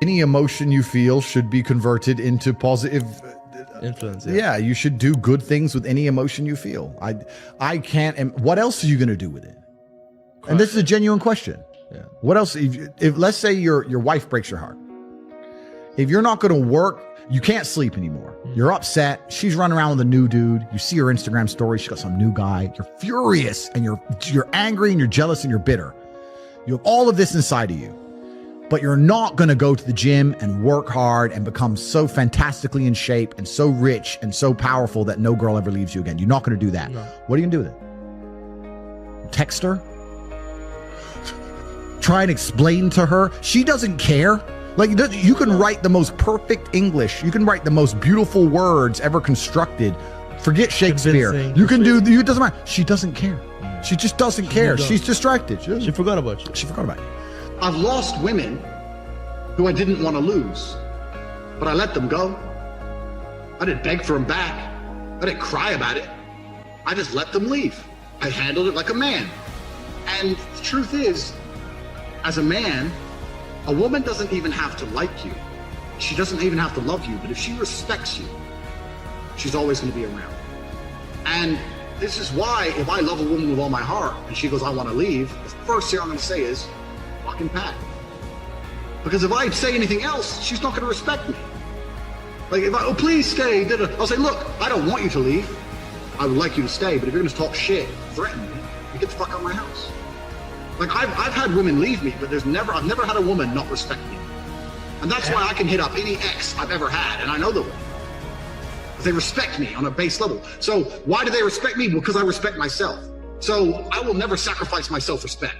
Any emotion you feel should be converted into positive influence. Yeah, you should do good things with any emotion you feel. I can't. And what else are you going to do with it? And this is a genuine question. Yeah. What else? If let's say your wife breaks your heart, if you're not going to work, you can't sleep anymore. You're upset. She's running around with a new dude. You see her Instagram story. She got some new guy. You're furious and you're angry and you're jealous and you're bitter. You have all of this inside of you. But you're not going to go to the gym and work hard and become so fantastically in shape and so rich and so powerful that no girl ever leaves you again. You're not going to do that. No. What are you going to do with it? Text her? Try and explain to her? She doesn't care. Like, you can write the most perfect English. You can write the most beautiful words ever constructed. Forget Shakespeare. You can do, it doesn't matter. She doesn't care. She just doesn't care. She's distracted. She forgot about you. She forgot about you. I've lost women who I didn't want to lose, but I let them go. I didn't beg for them back. I didn't cry about it. I just let them leave. I handled it like a man. And the truth is, as a man, a woman doesn't even have to like you. She doesn't even have to love you, but if she respects you, she's always going to be around. And this is why if I love a woman with all my heart and she goes, I want to leave, the first thing I'm going to say is, fucking pack. Because if I say anything else, she's not going to respect me. Like, if I, oh, please stay, I'll say, look, I don't want you to leave. I would like you to stay, but if you're going to talk shit, threaten me, you get the fuck out of my house. Like, I've had women leave me, but I've never had a woman not respect me. And that's why I can hit up any ex I've ever had, and I know them. Because they respect me on a base level. So why do they respect me? Because I respect myself. So I will never sacrifice my self-respect.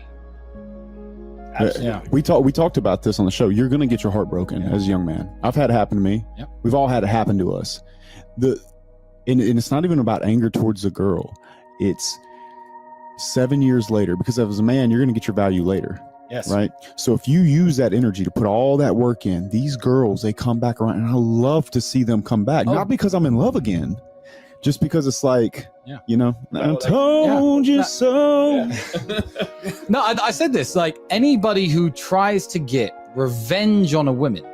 Yeah. We talked about this on the show. You're going to get your heart broken as a young man. I've had it happen to me. Yep. We've all had it happen to us. And it's not even about anger towards the girl. It's 7 years later, because as a man, you're going to get your value later. Yes. Right. So if you use that energy to put all that work in, these girls, they come back around, and I love to see them come back. Not because I'm in love again, just because it's like, you know, I told you so. No, I said this, like, anybody who tries to get revenge on a woman,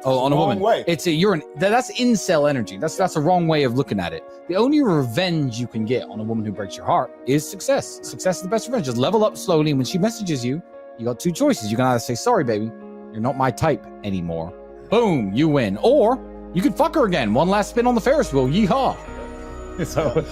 way. that's incel energy. That's a wrong way of looking at it. The only revenge you can get on a woman who breaks your heart is success. Success is the best revenge. Just level up slowly. And when she messages you, you got two choices. You can either say, sorry, baby, you're not my type anymore. Boom, you win. Or you could fuck her again. One last spin on the Ferris wheel. Yeehaw. So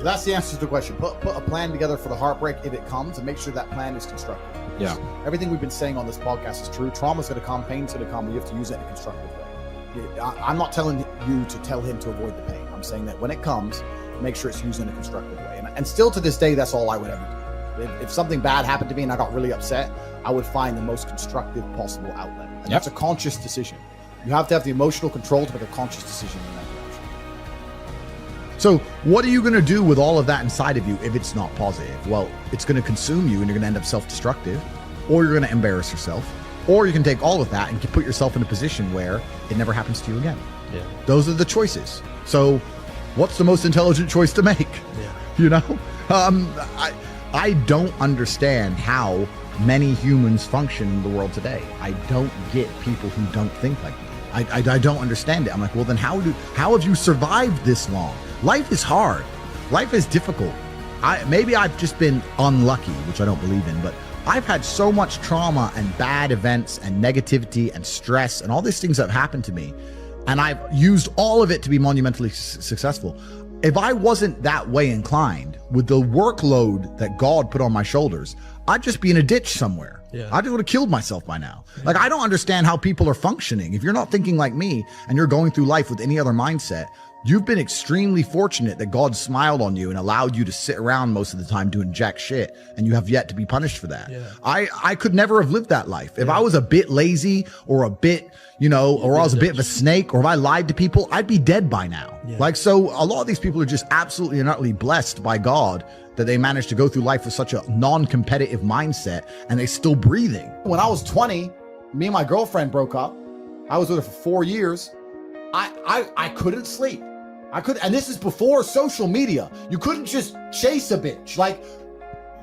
that's the answer to the question. Put a plan together for the heartbreak if it comes, and make sure that plan is constructive. Yeah. Everything we've been saying on this podcast is true. Trauma's going to come, pain's going to come. You have to use it in a constructive way. I'm not telling you to tell him to avoid the pain. I'm saying that when it comes, make sure it's used in a constructive way. And still to this day, that's all I would ever do. If something bad happened to me and I got really upset, I would find the most constructive possible outlet. And that's a conscious decision. You have to have the emotional control to make a conscious decision in that direction. So what are you going to do with all of that inside of you if it's not positive? Well, it's going to consume you and you're going to end up self-destructive, or you're going to embarrass yourself, or you can take all of that and put yourself in a position where it never happens to you again. Yeah. Those are the choices. So what's the most intelligent choice to make? Yeah. You know, I don't understand how many humans function in the world today. I don't get people who don't think like me. I don't understand it. I'm like, well, then how have you survived this long? Life is hard. Life is difficult. Maybe I've just been unlucky, which I don't believe in, but I've had so much trauma and bad events and negativity and stress and all these things that have happened to me, and I've used all of it to be monumentally successful. If I wasn't that way inclined with the workload that God put on my shoulders, I'd just be in a ditch somewhere. Yeah. I just would have killed myself by now. Like, I don't understand how people are functioning. If you're not thinking like me and you're going through life with any other mindset, you've been extremely fortunate that God smiled on you and allowed you to sit around most of the time doing jack shit, and you have yet to be punished for that. Yeah. I could never have lived that life. If I was a bit lazy or a bit, or I was a bit of a snake, or if I lied to people, I'd be dead by now. Yeah. Like, so a lot of these people are just absolutely and utterly blessed by God that they managed to go through life with such a non-competitive mindset and they're still breathing. When I was 20, me and my girlfriend broke up. I was with her for 4 years. I couldn't sleep. And this is before social media. You couldn't just chase a bitch. Like,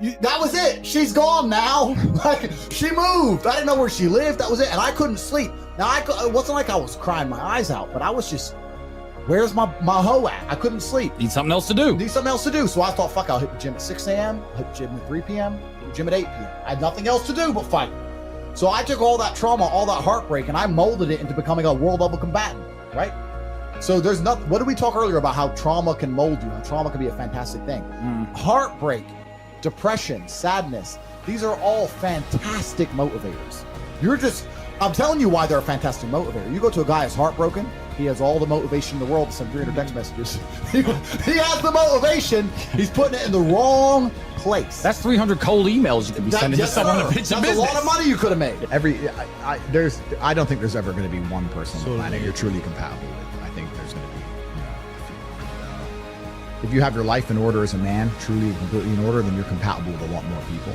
that was it. She's gone now. Like, she moved. I didn't know where she lived. That was it. And I couldn't sleep Now, it wasn't like I was crying my eyes out, but I was just, where's my hoe at? I couldn't sleep. Need something else to do. Need something else to do. So I thought, fuck, I'll hit the gym at 6 a.m., hit the gym at 3 p.m., hit the gym at 8 p.m. I had nothing else to do but fight. So I took all that trauma, all that heartbreak, and I molded it into becoming a world level combatant, right? So there's nothing, what did we talk earlier about how trauma can mold you, how trauma can be a fantastic thing? Heartbreak, depression, sadness, these are all fantastic motivators. I'm telling you why they're a fantastic motivator. You go to a guy who's heartbroken, he has all the motivation in the world to send 300 text messages. He has the motivation, he's putting it in the wrong place. That's 300 cold emails you could be sending to someone to pitch a business. That's a lot of money you could have made. I don't think there's ever going to be one person on the planet you're truly compatible with. I think there's going to be, if you have your life in order as a man, truly completely in order, then you're compatible with a lot more people.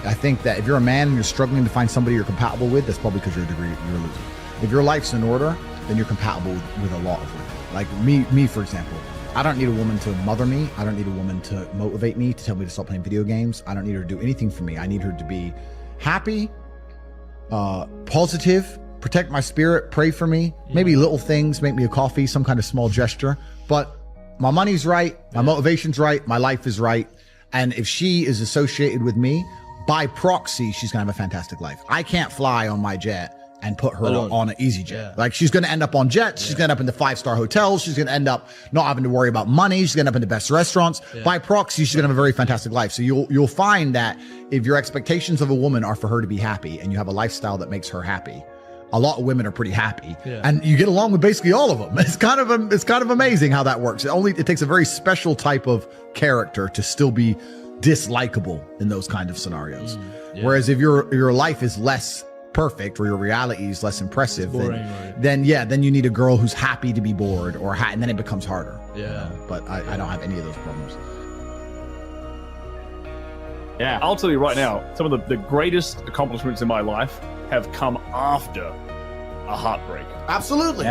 I think that if you're a man and you're struggling to find somebody you're compatible with, that's probably because you're a loser. If your life's in order, then you're compatible with a lot of women. Like me, for example. I don't need a woman to mother me. I don't need a woman to motivate me, to tell me to stop playing video games. I don't need her to do anything for me. I need her to be happy, positive, protect my spirit, pray for me, maybe little things, make me a coffee, some kind of small gesture. But my money's right, my motivation's right, my life is right. And if she is associated with me, by proxy, she's gonna have a fantastic life. I can't fly on my jet and put her on an easy jet. Yeah. Like, she's going to end up on jets. She's going to end up in the 5-star hotels. She's going to end up not having to worry about money. She's going to end up in the best restaurants. Yeah. By proxy, she's going to have a very fantastic life. So you'll find that if your expectations of a woman are for her to be happy and you have a lifestyle that makes her happy, a lot of women are pretty happy, and you get along with basically all of them. It's kind of amazing how that works. It takes a very special type of character to still be dislikable in those kind of scenarios. Whereas if your life is less perfect, or your reality is less impressive, boring, then you need a girl who's happy to be bored, and then it becomes harder. But I don't have any of those problems. I'll tell you right now, some of the greatest accomplishments in my life have come after a heartbreak. Absolutely.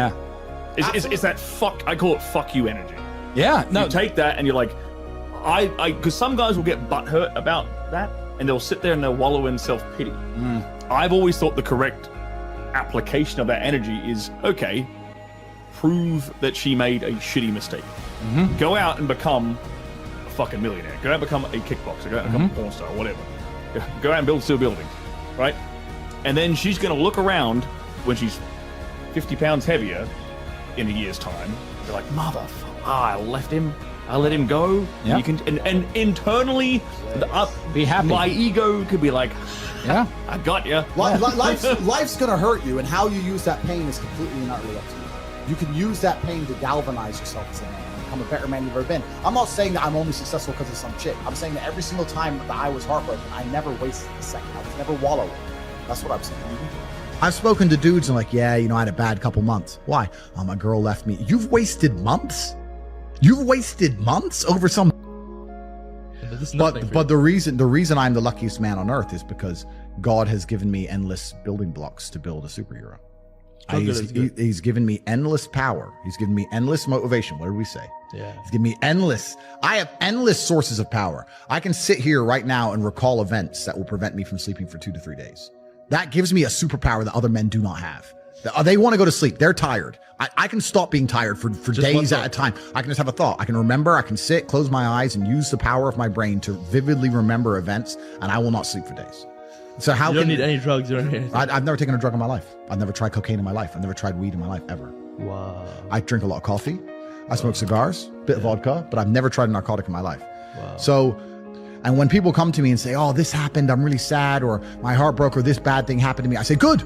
It's that fuck, I call it fuck you energy. You take that and you're like, because some guys will get butthurt about that and they'll sit there and they'll wallow in self-pity. I've always thought the correct application of that energy is, okay, prove that she made a shitty mistake. Go out and become a fucking millionaire. Go out and become a kickboxer. Go out and become a porn star, whatever. Go out and build 2 buildings, right? And then she's going to look around when she's 50 pounds heavier in a year's time. They're like, motherfucker, I left him. I let him go. You can, and internally, be happy. My ego could be like, I got you. Life's gonna hurt you, and how you use that pain is completely and utterly up to you. You can use that pain to galvanize yourself as a man and become a better man you've ever been. I'm not saying that I'm only successful because of some chick. I'm saying that every single time that I was heartbroken, I never wasted a second. I was never wallowing. That's what I'm saying. I've spoken to dudes and like, I had a bad couple months. Why? Oh, my girl left me. You've wasted months? You've wasted months over some. But the reason I'm the luckiest man on earth is because God has given me endless building blocks to build a superhero. He's given me endless power. He's given me endless motivation. What did we say? He's given me I have endless sources of power. I can sit here right now and recall events that will prevent me from sleeping for 2 to 3 days. That gives me a superpower that other men do not have. They want to go to sleep. They're tired. I can stop being tired for days at a time. I can just have a thought. I can remember. I can sit, close my eyes, and use the power of my brain to vividly remember events, and I will not sleep for days. So you don't need any drugs or anything. I've never taken a drug in my life. I've never tried cocaine in my life. I've never tried weed in my life, ever. Wow. I drink a lot of coffee. I smoke cigars, bit of vodka, but I've never tried a narcotic in my life. Wow. So, and when people come to me and say, oh, this happened, I'm really sad, or my heart broke, or this bad thing happened to me, I say, good.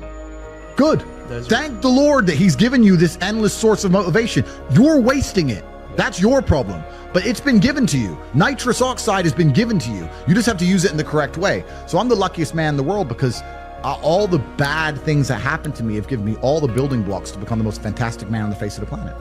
Thank the Lord that he's given you this endless source of motivation. You're wasting it. That's your problem. But it's been given to you. Nitrous oxide has been given to you. You just have to use it in the correct way. So I'm the luckiest man in the world because all the bad things that happened to me have given me all the building blocks to become the most fantastic man on the face of the planet.